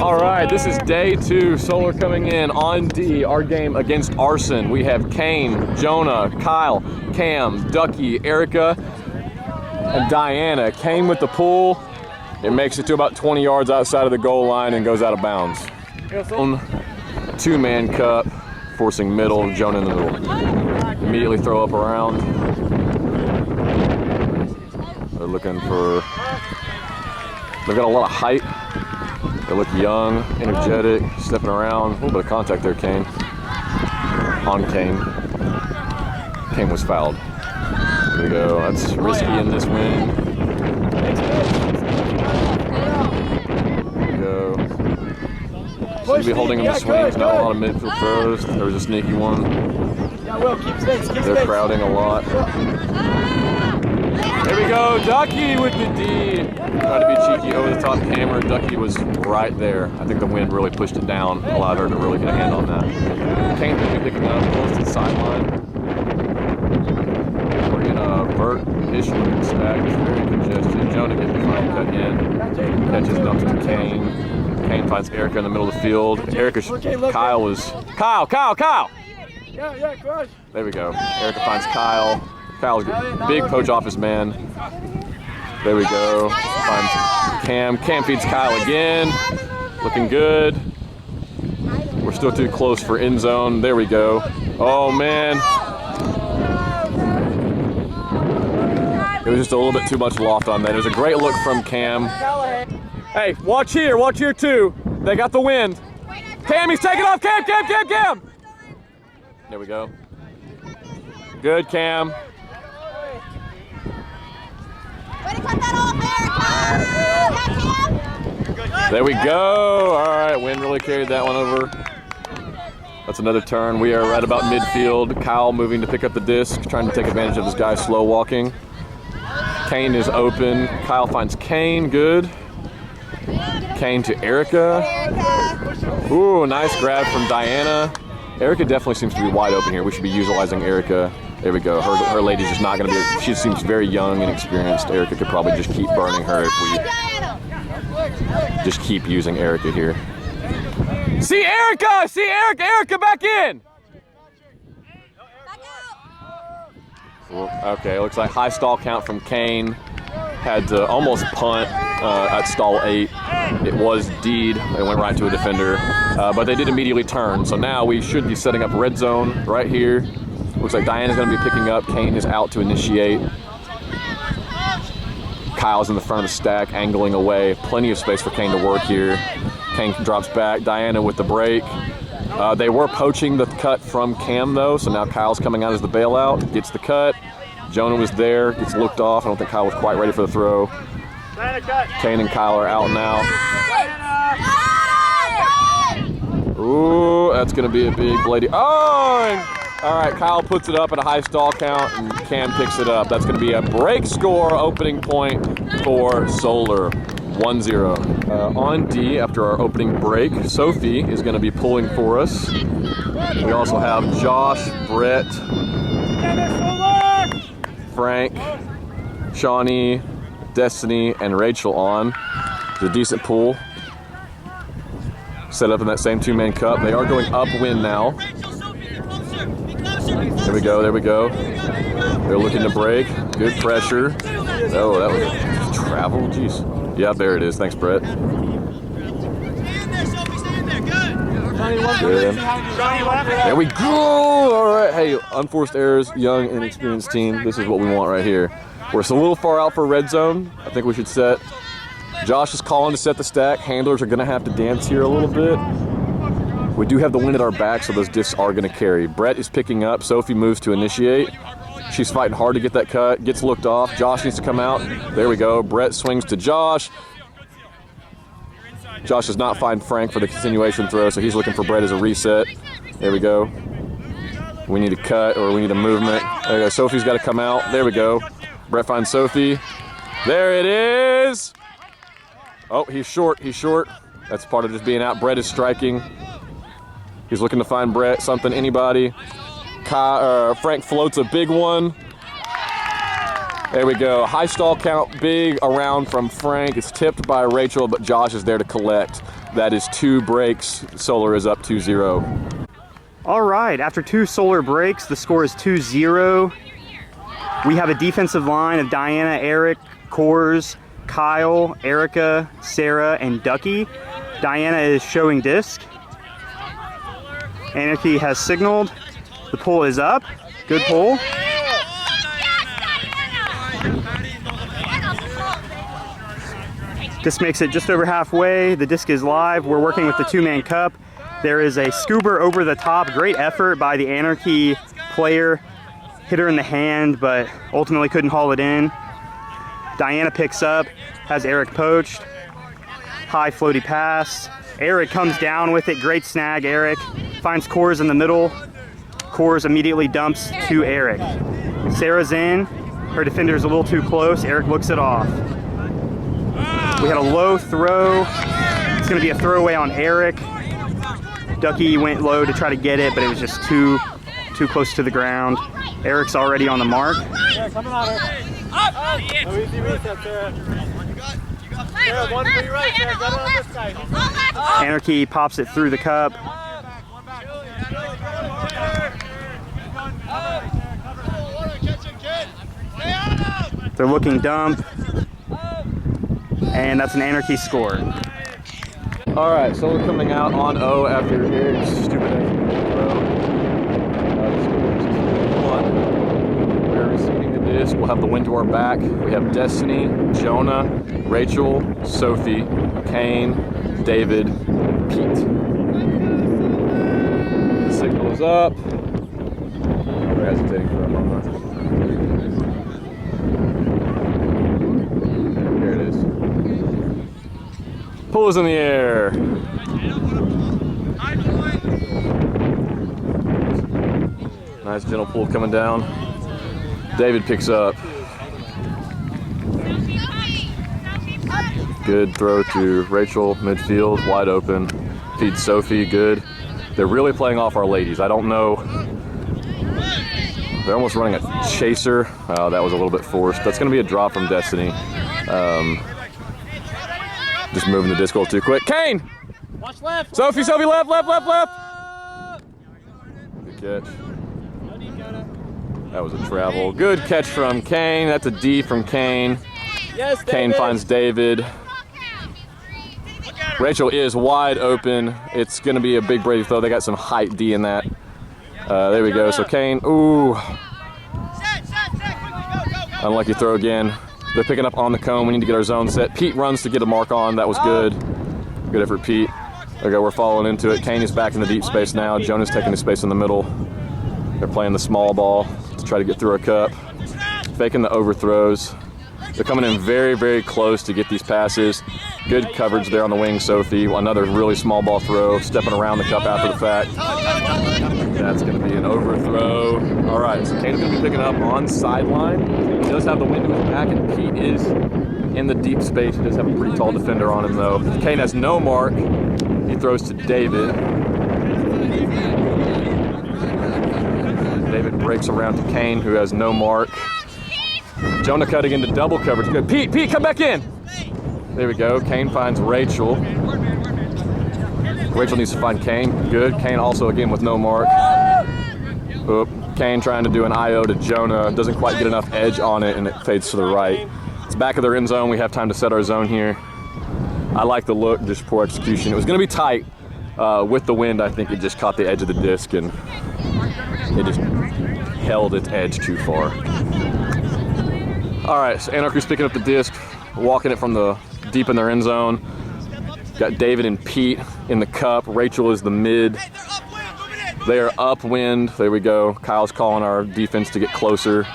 All right, this is day 2. Solar coming in on D. Our game against Arson. We have Kane, Jonah, Kyle, Cam, Ducky, Erica, and Diana. Kane with the pull. It makes it to about 20 yards outside of the goal line and goes out of bounds. On 2-man cup, forcing middle, Jonah in the middle. Immediately throw up around. They're looking for, they've got a lot of height. They look young, energetic, stepping around. A little bit of contact there, Kane. On Kane. Kane was fouled. Here we go. That's risky in this win. Here we go. Seem to be holding him to swings, not a lot of midfield throws. There was a sneaky one. They're crowding a lot. There we go, Ducky with the D. Tried to be cheeky over the top camera. Ducky was right there. I think the wind really pushed it down, allowed her to really get a hand on that. Kane could be picking up close to the sideline. We're in a vert-ish looking stack. It's very congested. Jonah getting the final cut in. Catches, dumps to Kane. Kane finds Erica in the middle of the field. Erica, Kyle was, Kyle! There we go. Erica finds Kyle. Kyle's big poach office man. There we go. Finds Cam. Cam feeds Kyle again. Looking good. We're still too close for end zone. There we go. Oh man. It was just a little bit too much loft on that. It was a great look from Cam. Hey, watch here too. They got the wind. Cam, he's taking off. Cam. There we go. Good, Cam. There we go. All right, wind really carried that one over. That's another turn. We are right about midfield. Kyle moving to pick up the disc, trying to take advantage of this guy slow walking. Kane is open. Kyle finds Kane. Good. Kane to Erica. Ooh, nice grab from Diana. Erica definitely seems to be wide open here. We should be utilizing Erica. There we go. Her lady's just not going to be, she seems very young and experienced. Erica could probably just keep burning her if we just keep using Erica here. See Erica! Erica back in! Okay, looks like high stall count from Kane. Had to almost punt at stall 8. It was Deed. They went right to a defender, but they did immediately turn. So now we should be setting up red zone right here. Looks like Diana's going to be picking up. Kane is out to initiate. Kyle's in the front of the stack, angling away. Plenty of space for Kane to work here. Kane drops back. Diana with the break. They were poaching the cut from Cam, though, so now Kyle's coming out as the bailout. Gets the cut. Jonah was there. Gets looked off. I don't think Kyle was quite ready for the throw. Kane and Kyle are out now. Ooh, that's going to be a big bladey. Oh! All right, Kyle puts it up at a high stall count, and Cam picks it up. That's going to be a break score opening point for Solar, 1-0. On D, after our opening break, Sophie is going to be pulling for us. We also have Josh, Brett, Frank, Shawnee, Destiny, and Rachel on. It's a decent pull. Set up in that same 2-man cup. They are going upwind now. There we go. They're looking to break. Good pressure. Oh, that was travel. Jeez. Yeah, there it is. Thanks, Brett. Good. There we go. All right. Hey, unforced errors, young, inexperienced team. This is what we want right here. We're a little far out for red zone. I think we should set. Josh is calling to set the stack. Handlers are going to have to dance here a little bit. We do have the wind at our back, so those discs are going to carry. Brett is picking up. Sophie moves to initiate. She's fighting hard to get that cut. Gets looked off. Josh needs to come out. There we go. Brett swings to Josh. Josh does not find Frank for the continuation throw, so he's looking for Brett as a reset. There we go. We need a cut, or we need a movement. There we go. Sophie's got to come out. There we go. Brett finds Sophie. There it is. Oh, he's short. That's part of just being out. Brett is striking. He's looking to find Brett, something, anybody. Frank floats a big one. There we go. High stall count, big around from Frank. It's tipped by Rachel, but Josh is there to collect. That is 2 breaks. Solar is up 2-0. All right, after 2 Solar breaks, the score is 2-0. We have a defensive line of Diana, Eric, Coors, Kyle, Erica, Sarah, and Ducky. Diana is showing disc. Anarchy has signaled. The pull is up. Good pull. This makes it just over halfway. The disc is live. We're working with the 2-man cup. There is a scuba over the top. Great effort by the Anarchy player. Hit her in the hand, but ultimately couldn't haul it in. Diana picks up, has Eric poached. High floaty pass. Eric comes down with it. Great snag, Eric. Finds Coors in the middle. Coors immediately dumps to Eric. Sarah's in. Her defender's a little too close. Eric looks it off. We had a low throw. It's going to be a throwaway on Eric. Ducky went low to try to get it, but it was just too close to the ground. Eric's already on the mark. Yeah, coming on her. Up! No easy reset, Sarah. Sarah, 1 3 right, Sarah. Got it on this side. Anarchy pops it through the cup. They're looking dump. And that's an Anarchy score. All right, Solar coming out on O after Eric's stupid throw. We're receiving the disc. We'll have the wind to our back. We have Destiny, Jonah, Rachel, Sophie, Kane, David, Pete. The signal is up. We're hesitating for a moment. There it is. Pull is in the air. Nice gentle pull coming down. David picks up. Good throw to Rachel, midfield, wide open. Feeds Sophie, good. They're really playing off our ladies. I don't know. They're almost running a chaser. Oh, that was a little bit forced. That's going to be a drop from Destiny. Just moving the disc a little too quick. Kane! Watch left. Sophie, Sophie, left. Good catch. That was a travel. Good catch from Kane. That's a D from Kane. Yes, David. Kane finds David. Rachel is wide open. It's going to be a big Brady throw. They got some height D in that. There we go. So Kane, ooh. Unlucky throw again. They're picking up on the cone. We need to get our zone set. Pete runs to get a mark on. That was good. Good effort, Pete. There we go. We're following into it. Kane is back in the deep space now. Jonah's taking his space in the middle. They're playing the small ball to try to get through our cup. Faking the overthrows. They're coming in very, very close to get these passes. Good coverage there on the wing, Sophie. Another really small ball throw. Stepping around the cup after the fact. That's going to be an overthrow. All right, so Kane's going to be picking up on sideline. He does have the wind to his back, and Pete is in the deep space. He does have a pretty tall defender on him, though. Kane has no mark. He throws to David. David breaks around to Kane, who has no mark. Jonah cutting into double coverage. Good. Pete, come back in. There we go. Kane finds Rachel. Rachel needs to find Kane. Good. Kane also again with no mark. Oop. Kane trying to do an IO to Jonah. Doesn't quite get enough edge on it, and it fades to the right. It's back of their end zone. We have time to set our zone here. I like the look, just poor execution. It was going to be tight. With the wind, I think it just caught the edge of the disc, and it just held its edge too far. All right, so Anarchy's picking up the disc, walking it from the deep in their end zone. Got David and Pete in the cup. Rachel is the mid. They are upwind. There we go. Kyle's calling our defense to get closer.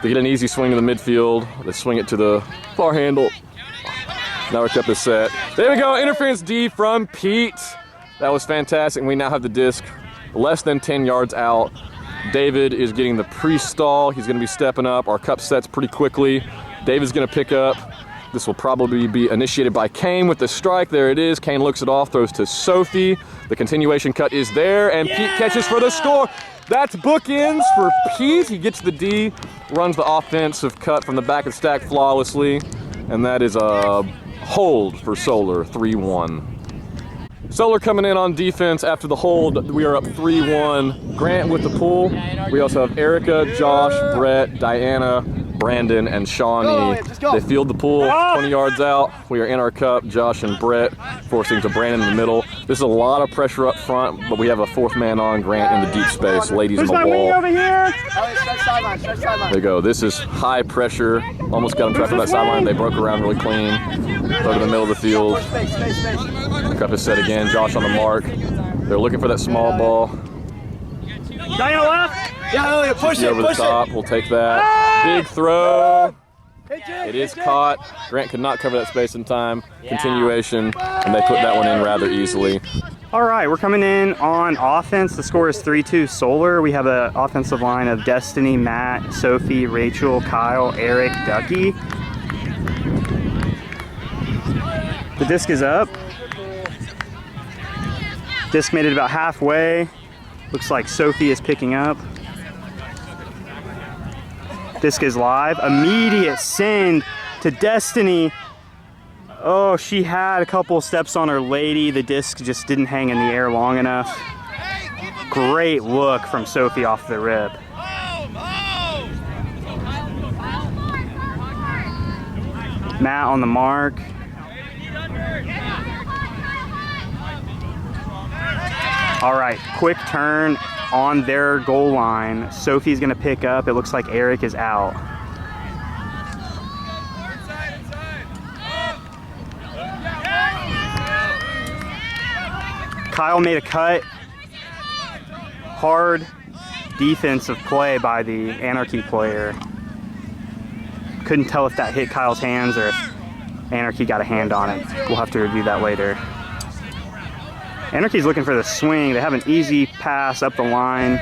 They get an easy swing to the midfield. They swing it to the far handle. Now our cup is set. There we go. Interference D from Pete. That was fantastic. We now have the disc less than 10 yards out. David is getting the pre-stall. He's going to be stepping up. Our cup sets pretty quickly. David's going to pick up. This will probably be initiated by Kane with the strike. There it is. Kane looks it off, throws to Sophie. The continuation cut is there, and Pete catches for the score. That's bookends for Pete. He gets the D, runs the offensive cut from the back of the stack flawlessly, and that is a hold for Solar, 3-1. Solar coming in on defense after the hold. We are up 3-1. Grant with the pull. We also have Erica, Josh, Brett, Diana, Brandon, and Shawnee. They field the pool 20 yards out. We are in our cup. Josh and Brett forcing to Brandon in the middle. This is a lot of pressure up front, but we have a fourth man on, Grant in the deep space. Ladies in the wall. Over here. There you go. This is high pressure. Almost got him trapped on that sideline. They broke around really clean. Throw to the middle of the field. Cup is set again. Josh on the mark. They're looking for that small ball. Diana left. Yeah, Elliot, push it, Over the top. We'll take that. Big throw. It is caught. Grant could not cover that space in time. Continuation, and they put that one in rather easily. All right, we're coming in on offense. The score is 3-2 Solar. We have an offensive line of Destiny, Matt, Sophie, Rachel, Kyle, Eric, Ducky. The disc is up. Disc made it about halfway. Looks like Sophie is picking up. Disc is live. Immediate send to Destiny. Oh, she had a couple steps on her lady. The disc just didn't hang in the air long enough. Great look from Sophie off the rip. Matt on the mark. All right, quick turn on their goal line. Sophie's gonna pick up. It looks like Eric is out. Kyle made a cut. Hard defensive play by the Anarchy player. Couldn't tell if that hit Kyle's hands or if Anarchy got a hand on it. We'll have to review that later. Anarchy's looking for the swing. They have an easy pass up the line.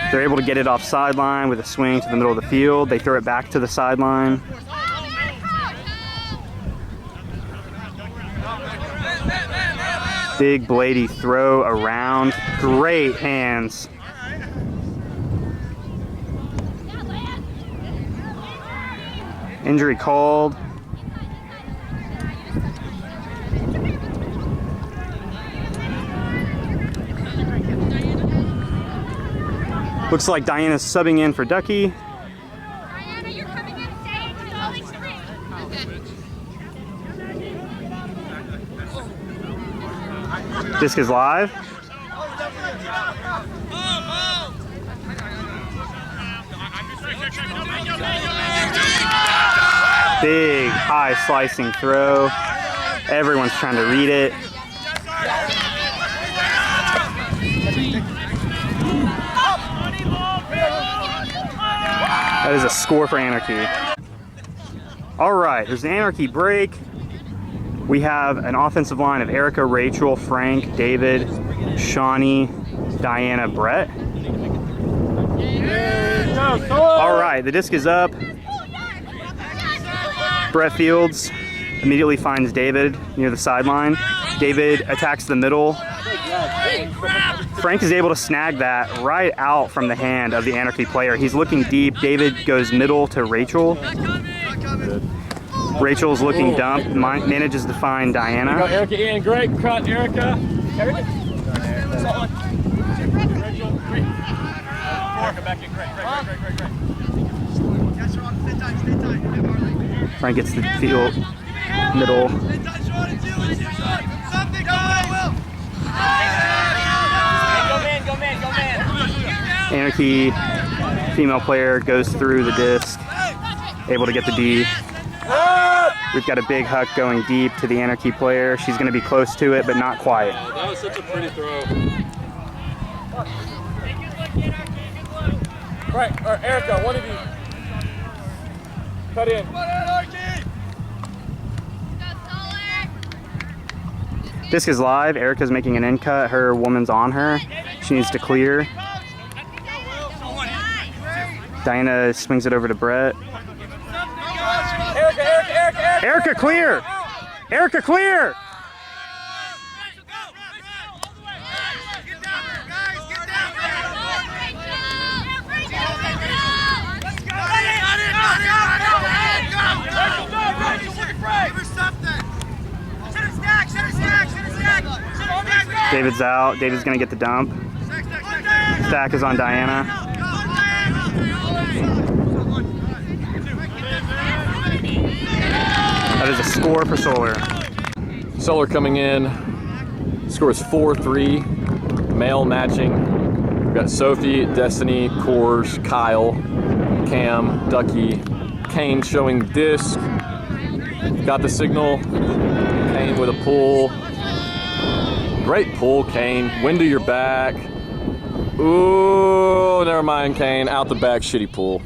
They're able to get it off sideline with a swing to the middle of the field. They throw it back to the sideline. Big bladey throw around. Great hands. Injury called. Looks like Diana's subbing in for Ducky. Diana, you're coming in safe. It's only 3. Disc is live. Big high slicing throw. Everyone's trying to read it. That is a score for Anarchy. All right, there's an Anarchy break. We have an offensive line of Erica, Rachel, Frank, David, Shawnee, Diana, Brett. All right, the disc is up. Brett Fields immediately finds David near the sideline. David attacks the middle. Frank is able to snag that right out from the hand of the Anarchy player. He's looking deep. David goes middle to Rachel. Rachel's looking dump, manages to find Diana. Go Erica in, great cut, Erica. Erica. Frank gets the field, middle. Anarchy female player goes through the disc, able to get the D. We've got a big huck going deep to the Anarchy player. She's going to be close to it, but not quite. That was such a pretty throw. Right, or Erica, one of you. Cut in. Disc is live. Erica's making an in cut. Her woman's on her. She needs to clear. Diana swings it over to Brett. Erica, clear! Erica, clear! David's out. David's gonna get the dump. Stack is on Diana. That is a score for Solar. Solar coming in. Score is 4-3. Male matching. We've got Sophie, Destiny, Coors, Kyle, Cam, Ducky, Kane showing disc. Got the signal. Kane with a pull. Great pull, Kane. Wind to your back. Ooh, never mind, Kane. Out the back, shitty pull.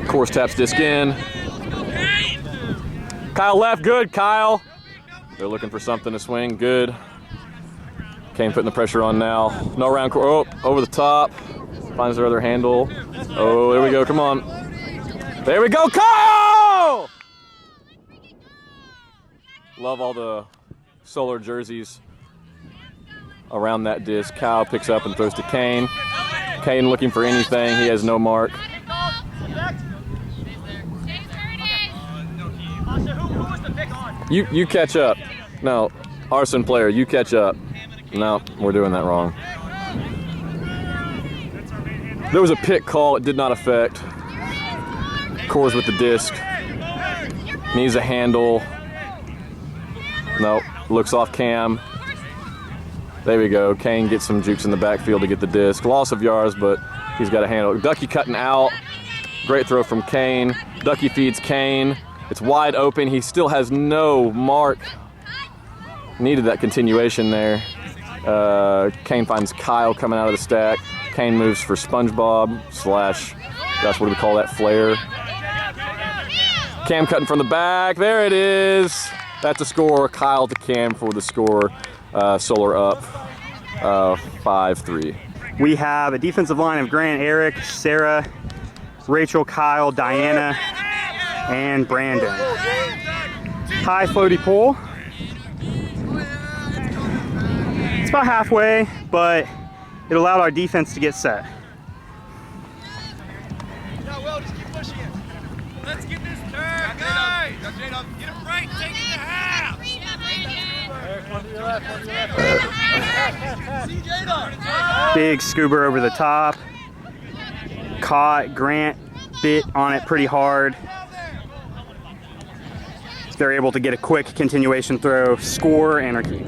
Course taps disc in. Kyle left, good, Kyle. They're looking for something to swing, good. Kane putting the pressure on now. No round, oh, over the top. Finds their other handle. Oh, there we go, come on. There we go, Kyle! Love all the Solar jerseys around that disc. Kyle picks up and throws to Kane. Kane looking for anything, he has no mark. You catch up. No, Arson player, you catch up. No, we're doing that wrong. There was a pick call, it did not affect. Coors with the disc. Needs a handle. Nope, looks off Cam. There we go. Kane gets some jukes in the backfield to get the disc. Loss of yards, but he's got a handle. Ducky cutting out. Great throw from Kane. Ducky feeds Kane. It's wide open. He still has no mark. Needed that continuation there. Kane finds Kyle coming out of the stack. Kane moves for SpongeBob slash, gosh, what do we call that, flare? Cam cutting from the back. There it is. That's a score. Kyle to Cam for the score. Solar up 5-3. We have a defensive line of Grant, Eric, Sarah, Rachel, Kyle, Diana, and Brandon. High floaty pull. It's about halfway, but it allowed our defense to get set. Yeah, Will, just keep pushing it. Let's get this turn, guys. Get him right, take it to half. Big scuba over the top. Caught. Grant bit on it pretty hard. They're able to get a quick continuation throw. Score, Anarchy.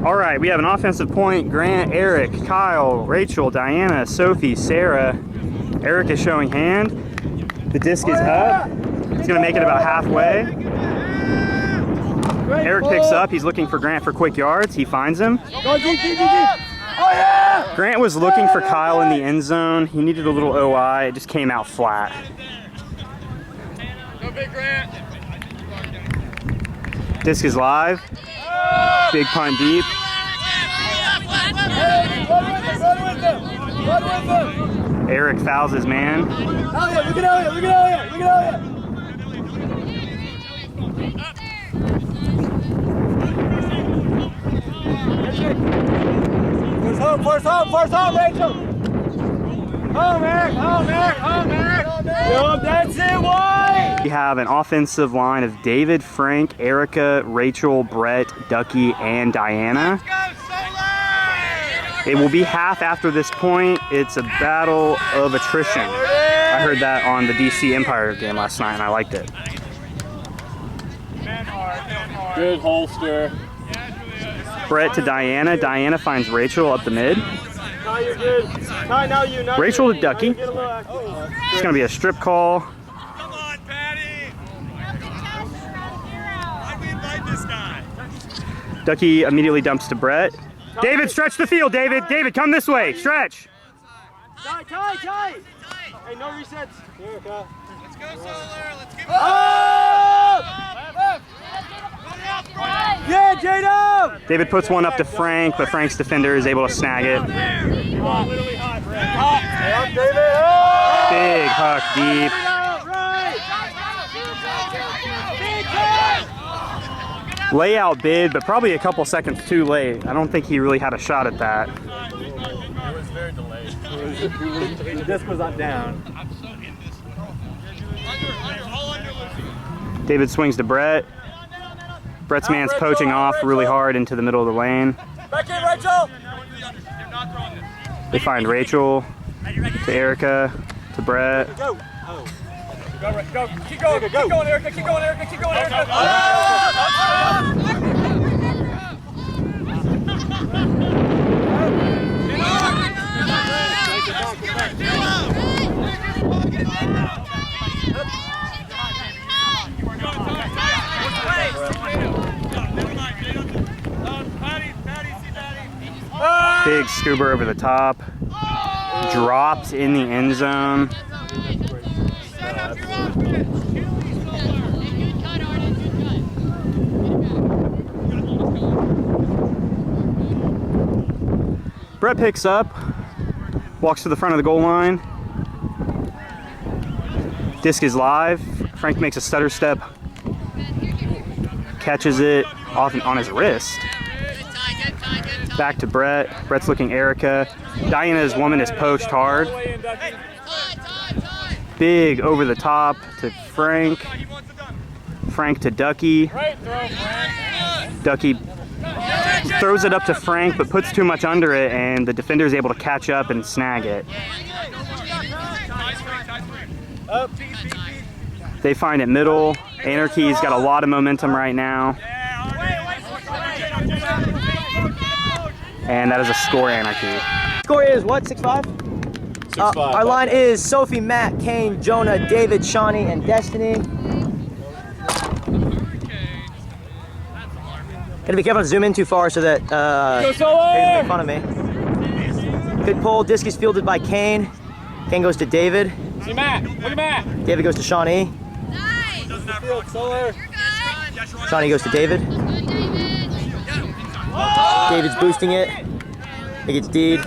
All right, we have an offensive point. Grant, Eric, Kyle, Rachel, Diana, Sophie, Sarah. Eric is showing hand. The disc is up. He's gonna make it about halfway. Eric picks up. He's looking for Grant for quick yards. He finds him. Grant was looking for Kyle in the end zone. He needed a little OI. It just came out flat. Go big Grant. Disc is live. Big punt deep. Eric fouls his man. Look at Elliot, look at Elliot, look at Elliot. Force home, Rachel. Home, Eric, home, Eric, home, Eric. Yup, that's it, why? We have an offensive line of David, Frank, Erica, Rachel, Brett, Ducky, and Diana. It will be half after this point. It's a battle of attrition. I heard that on the DC Empire game last night, and I liked it. Good holster. Brett to Diana. Diana finds Rachel up the mid. Now you're good. Now you. Rachel to Ducky. It's going to be a strip call. Come on, Patty. Why'd we invite this guy? Ducky immediately dumps to Brett. David, stretch the field, David. David, come this way. Stretch. Tight. Hey, no resets. Let's go, Solar. Let's give it. Oh! Yeah, J-Dub! David puts one up to Frank, but Frank's defender is able to snag it. Literally hot, Brett. Big huck deep. Layout bid, but probably a couple seconds too late. I don't think he really had a shot at that. It was very delayed. The disc was up down. David swings to Brett. Brett's man's poaching off really hard into the middle of the lane. Back in, Rachel! They find Rachel to Erica to Brett. Go! Go! Keep going! Keep going, Erica! Keep going, Erica! Keep going, Erica! Big scuba over the top. Dropped in the end zone. Brett picks up, walks to the front of the goal line. Disc is live. Frank makes a stutter step, catches it off on his wrist. Back to Brett. Brett's looking Erica. Diana's woman is poached hard. Big over the top to Frank. Frank to Ducky. Ducky throws it up to Frank, but puts too much under it, and the defender is able to catch up and snag it. They find it middle. Anarchy's got a lot of momentum right now. And that is a score, Anarchy. Score is what, 6-5? 6-5. Our line is Sophie, Matt, Kane, Jonah, David, Shawnee, and Destiny. Gotta be careful to zoom in too far so that they don't make fun of me. Good pull. Disc is fielded by Kane. Kane goes to David. See Matt. Look at Matt. David goes to Shawnee. Nice. Solar. Shawnee goes to David. David's boosting it. He gets D'd.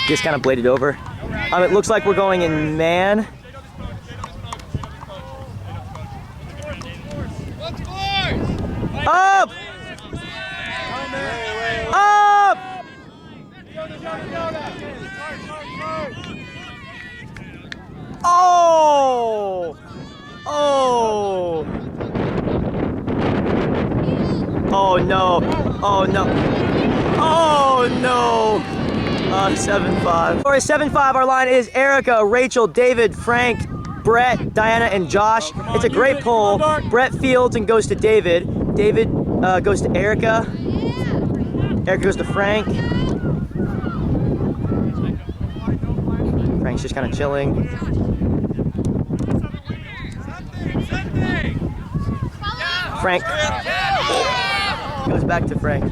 Just kind of bladed over. It looks like we're going in man. Up! Up! Oh! Oh! Oh no! Oh no! Oh no! 7-5. Score is 7-5. Our line is Erica, Rachel, David, Frank, Brett, Diana, and Josh. It's a great pull. Brett fields and goes to David. David goes to Erica. Erica goes to Frank. Frank's just kind of chilling. Frank goes back to Frank.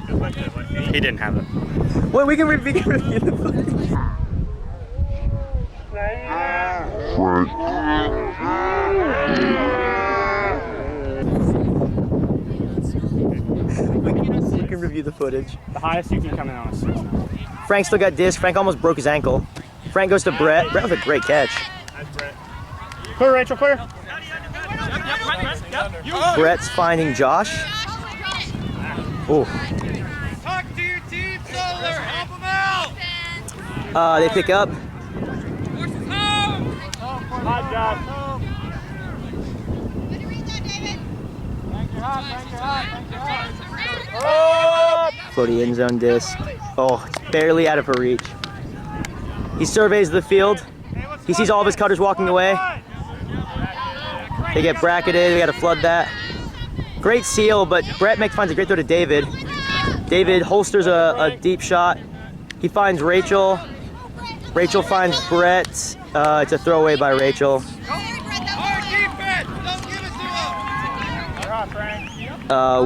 He didn't have it. Well, we can review the footage. We can review the footage. The highest you can come in on a 6. Frank still got disc. Frank almost broke his ankle. Frank goes to Brett. Brett with a great catch. Clear, Rachel, clear. Brett's finding Josh. Oh. Talk to your team, Solar. Help them out. They pick up. Hot job. Floaty end zone disc. Oh, it's barely out of her reach. He surveys the field. He sees all of his cutters walking away. They get bracketed. We got to flood that. Great seal, but Brett finds a great throw to David. David holsters a deep shot. He finds Rachel. Rachel finds Brett. It's a throwaway by Rachel.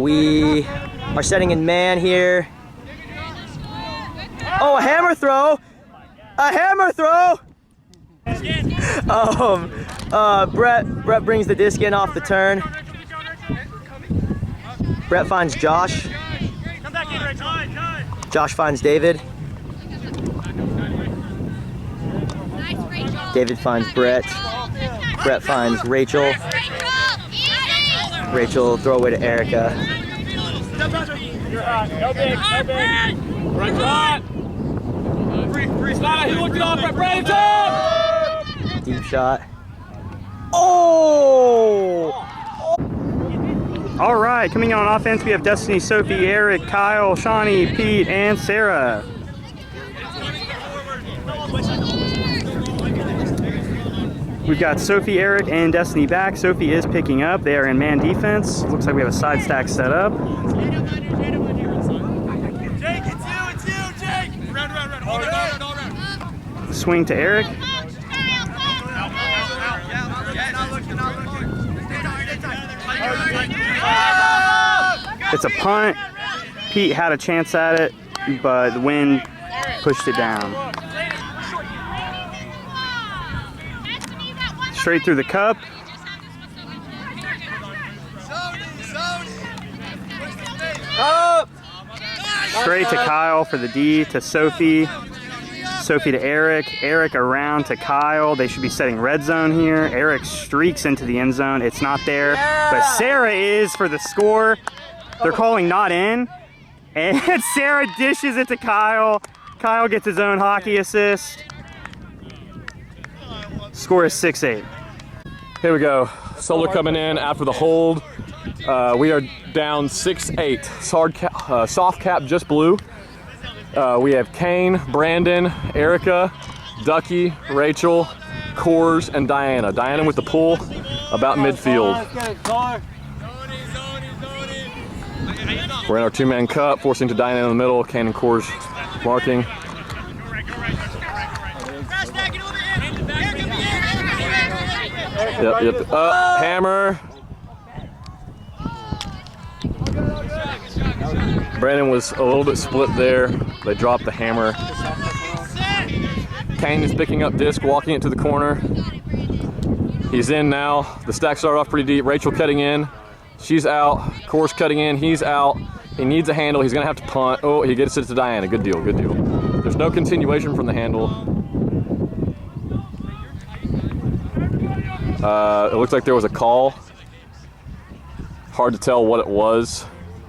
We are setting in man here. Oh, a hammer throw! A hammer throw! Brett brings the disc in off the turn. Brett finds Josh. Josh finds David. David finds Brett. Brett finds Rachel. Rachel, throw away to Erica. No big, no big. Right shot. Free slide. He looked it off. Right top. Deep shot. Oh! All right, coming on offense, we have Destiny, Sophie, Eric, Kyle, Shawnee, Pete, and Sarah. We've got Sophie, Eric, and Destiny back. Sophie is picking up. They are in man defense. Looks like we have a side stack set up. Jake, it's you, Jake! Round, all around. Swing to Eric. It's a punt. Pete had a chance at it, but the wind pushed it down. Straight through the cup. Straight to Kyle for the D, to Sophie. Sophie to Eric. Eric around to Kyle. They should be setting red zone here. Eric streaks into the end zone. It's not there, but Sarah is for the score. They're calling not in, and Sarah dishes it to Kyle. Kyle gets his own hockey assist. Score is 6-8. Here we go. Solar coming in after the hold. We are down 6-8. Soft cap just blew. We have Kane, Brandon, Erica, Ducky, Rachel, Coors, and Diana. Diana with the pull about midfield. We're in our two-man cup, forcing to Diana in the middle. Kane and Coors marking. Yep. Hammer. Brandon was a little bit split there. They dropped the hammer. Kane is picking up disc, walking it to the corner. He's in now. The stack started off pretty deep. Rachel cutting in. She's out. Course cutting in. He's out. He needs a handle. He's going to have to punt. Oh, he gets it to Diana. Good deal. Good deal. There's no continuation from the handle. It looks like there was a call. Hard to tell what it was.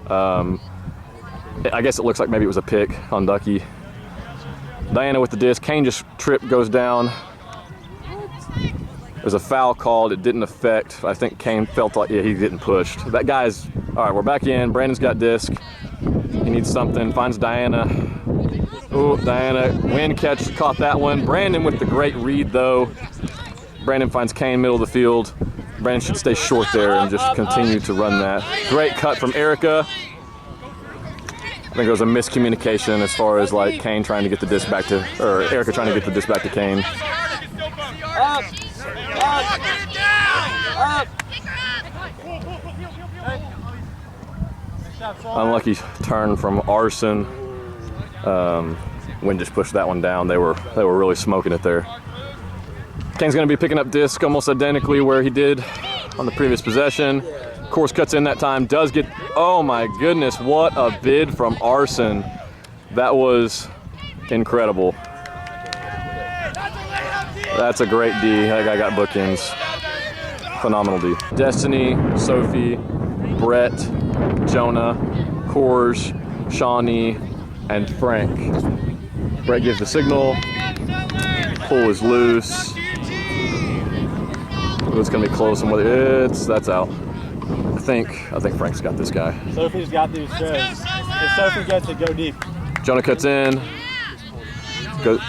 I guess it looks like maybe it was a pick on Ducky. Diana with the disc. Kane just tripped, goes down. There's a foul called. It didn't affect. I think Kane felt like, yeah, he's getting pushed. That guy's, all right, we're back in. Brandon's got disc. He needs something. Finds Diana. Oh, Diana. Wind catch, caught that one. Brandon with the great read, though. Brandon finds Kane, middle of the field. Brandon should stay short there and just continue to run that. Great cut from Erica. I think it was a miscommunication as far as like Kane trying to get the disc back to, or Erica trying to get the disc back to Kane. Unlucky turn from Arson. Wind just pushed that one down. They were really smoking it there. Kane's going to be picking up disc almost identically where he did on the previous possession. Course cuts in that time, does get, oh my goodness, what a bid from Arson. That was incredible. That's a great D. That guy got bookends. Phenomenal D. Destiny, Sophie, Brett, Jonah, Coors, Shawnee, and Frank. Brett gives the signal. Pull is loose. It's gonna be close, and that's out. I think Frank's got this guy. Sophie's got these threads. If Sophie gets it, go deep. Jonah cuts in.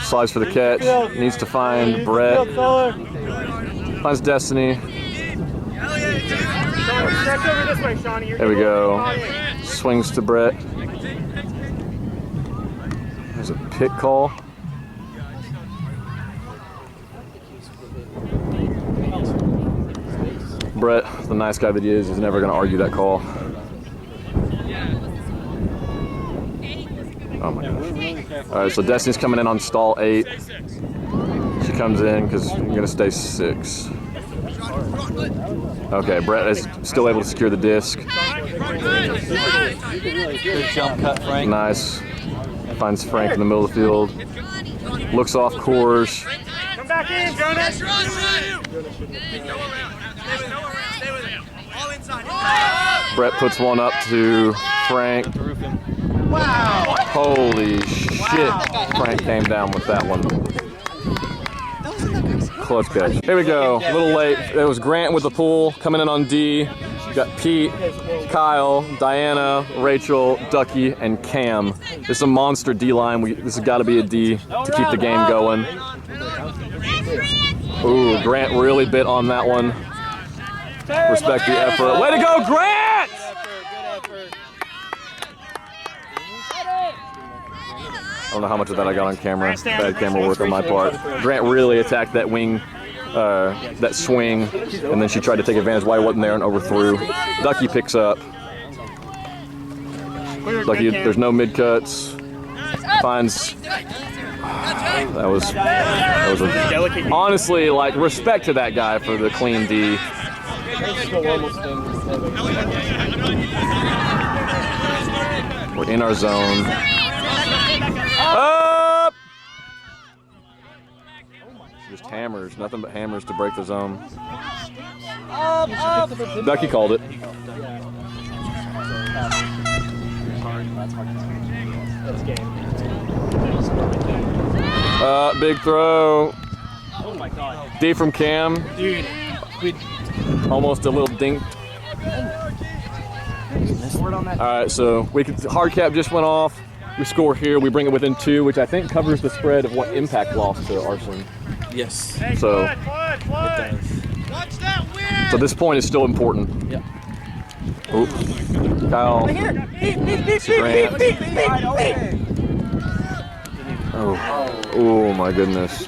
Slides for the catch. Needs to find Brett. Finds Destiny. There we go. Swings to Brett. There's a pick call. Brett, the nice guy that he is never going to argue that call. Oh my gosh. All right, so Destiny's coming in on stall 8. She comes in because you're going to stay 6. Okay, Brett is still able to secure the disc. Good jump cut, Frank. Nice. Finds Frank in the middle of the field. Looks off Coors. Come back in, Jonas. Brett puts one up to Frank. Wow. Holy shit. Frank came down with that one. Clutch catch. Here we go. A little late. It was Grant with the pull coming in on D. Got got Pete, Kyle, Diana, Rachel, Ducky, and Cam. This is a monster D line. This has got to be a D to keep the game going. Ooh, Grant really bit on that one. Respect the effort. Way to go, Grant! I don't know how much of that I got on camera. Bad camera work on my part. Grant really attacked that wing, that swing, and then she tried to take advantage why he wasn't there and overthrew. Ducky picks up. Ducky, there's no mid cuts. Finds. That was honestly, like, respect to that guy for the clean D. We're in our zone. Up! Just hammers, nothing but hammers to break the zone. Ducky called it. Big throw. Oh my God. D from Cam. Dude. Almost a little dink. Alright, so hard cap just went off. We score here, we bring it within 2, which I think covers the spread of what impact lost to Arsenal. Yes. So, so this point is still important. Yep. Oops. Kyle. Grant. Oh my goodness.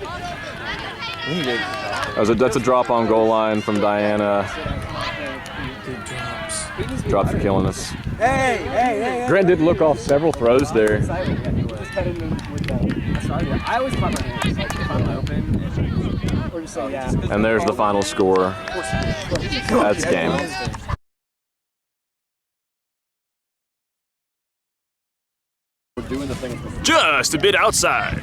That's a drop on goal line from Diana. Drops are killing us. Grant did look off several throws there. I always clap my hands, like if I'm open, or just say yeah. And there's the final score. That's game. Just a bit outside.